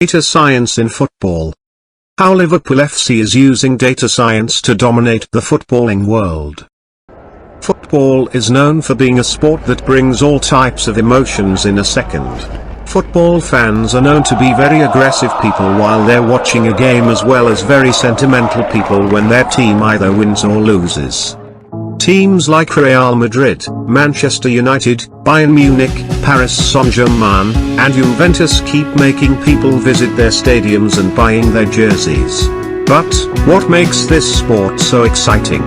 Data science in football. How Liverpool FC is using data science to dominate the footballing world. Football is known for being a sport that brings all types of emotions in a second. Football fans are known to be very aggressive people while they're watching a game, as well as very sentimental people when their team either wins or loses. Teams like Real Madrid, Manchester United, Bayern Munich, Paris Saint-Germain, and Juventus keep making people visit their stadiums and buying their jerseys. But, what makes this sport so exciting?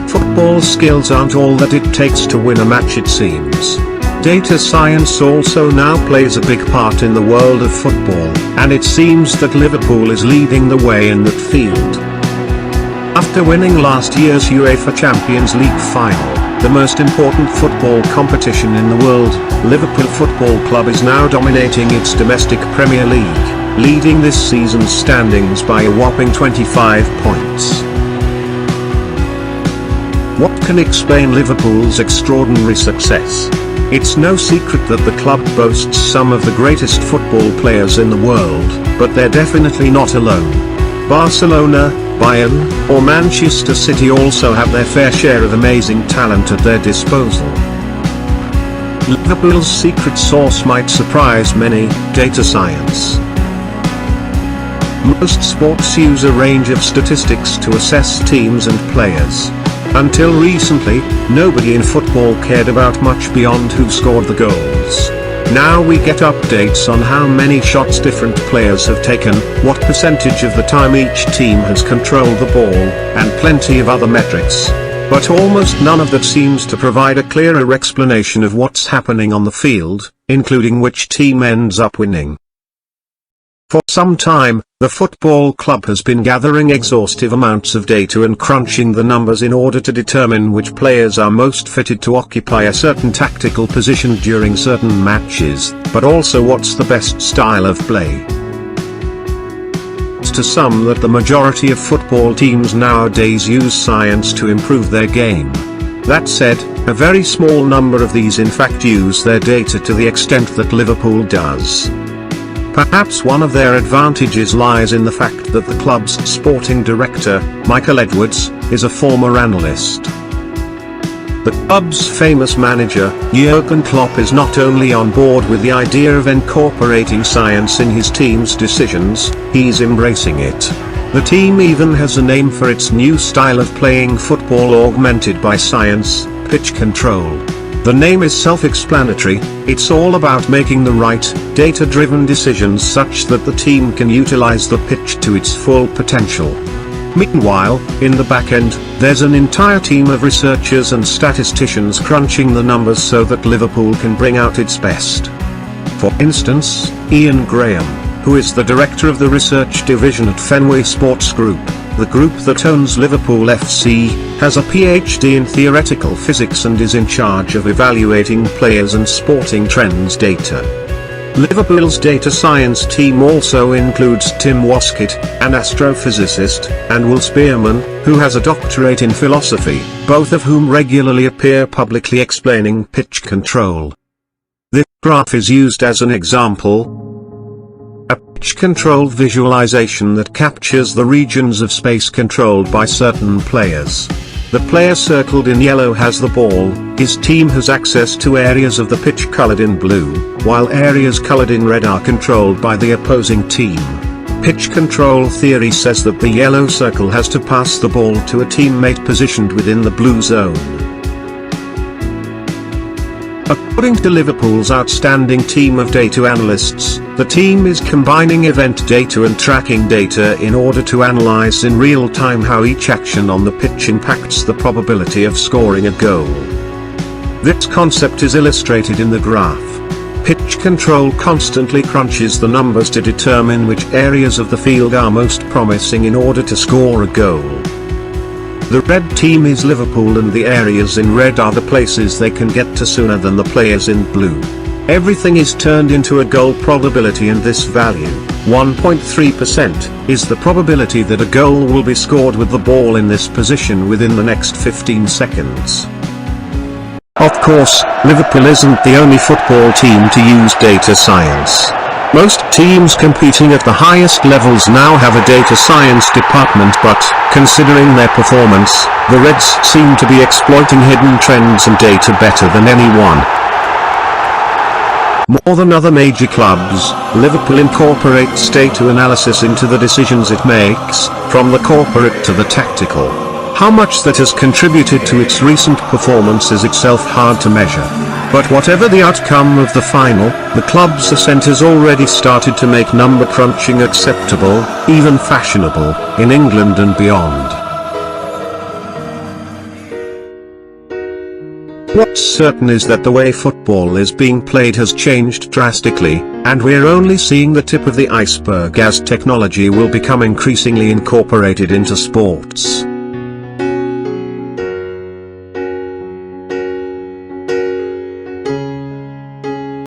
Football skills aren't all that it takes to win a match, it seems. Data science also now plays a big part in the world of football, and it seems that Liverpool is leading the way in that field. After winning last year's UEFA Champions League final, the most important football competition in the world, Liverpool Football Club is now dominating its domestic Premier League, leading this season's standings by a whopping 25 points. What can explain Liverpool's extraordinary success? It's no secret that the club boasts some of the greatest football players in the world, but they're definitely not alone. Barcelona, Bayern, or Manchester City also have their fair share of amazing talent at their disposal. Liverpool's secret sauce might surprise many: data science. Most sports use a range of statistics to assess teams and players. Until recently, nobody in football cared about much beyond who scored the goals. Now we get updates on how many shots different players have taken, what percentage of the time each team has controlled the ball, and plenty of other metrics. But almost none of that seems to provide a clearer explanation of what's happening on the field, including which team ends up winning. For some time, the football club has been gathering exhaustive amounts of data and crunching the numbers in order to determine which players are most fitted to occupy a certain tactical position during certain matches, but also what's the best style of play. It's to some that the majority of football teams nowadays use science to improve their game. That said, a very small number of these in fact use their data to the extent that Liverpool does. Perhaps one of their advantages lies in the fact that the club's sporting director, Michael Edwards, is a former analyst. The club's famous manager, Jurgen Klopp, is not only on board with the idea of incorporating science in his team's decisions, he's embracing it. The team even has a name for its new style of playing football augmented by science: pitch control. The name is self-explanatory: it's all about making the right, data-driven decisions such that the team can utilize the pitch to its full potential. Meanwhile, in the back end, there's an entire team of researchers and statisticians crunching the numbers so that Liverpool can bring out its best. For instance, Ian Graham, who is the director of the research division at Fenway Sports Group, the group that owns Liverpool FC, has a PhD in theoretical physics and is in charge of evaluating players and sporting trends data. Liverpool's data science team also includes Tim Woskett, an astrophysicist, and Will Spearman, who has a doctorate in philosophy, both of whom regularly appear publicly explaining pitch control. This graph is used as an example. A pitch-controlled visualization that captures the regions of space controlled by certain players. The player circled in yellow has the ball, his team has access to areas of the pitch colored in blue, while areas colored in red are controlled by the opposing team. Pitch control theory says that the yellow circle has to pass the ball to a teammate positioned within the blue zone. According to Liverpool's outstanding team of data analysts, the team is combining event data and tracking data in order to analyze in real time how each action on the pitch impacts the probability of scoring a goal. This concept is illustrated in the graph. Pitch control constantly crunches the numbers to determine which areas of the field are most promising in order to score a goal. The red team is Liverpool, and the areas in red are the places they can get to sooner than the players in blue. Everything is turned into a goal probability, and this value, 1.3%, is the probability that a goal will be scored with the ball in this position within the next 15 seconds. Of course, Liverpool isn't the only football team to use data science. Most teams competing at the highest levels now have a data science department, but, considering their performance, the Reds seem to be exploiting hidden trends and data better than anyone. More than other major clubs, Liverpool incorporates data analysis into the decisions it makes, from the corporate to the tactical. How much that has contributed to its recent performance is itself hard to measure. But whatever the outcome of the final, the club's ascent has already started to make number crunching acceptable, even fashionable, in England and beyond. What's certain is that the way football is being played has changed drastically, and we're only seeing the tip of the iceberg as technology will become increasingly incorporated into sports.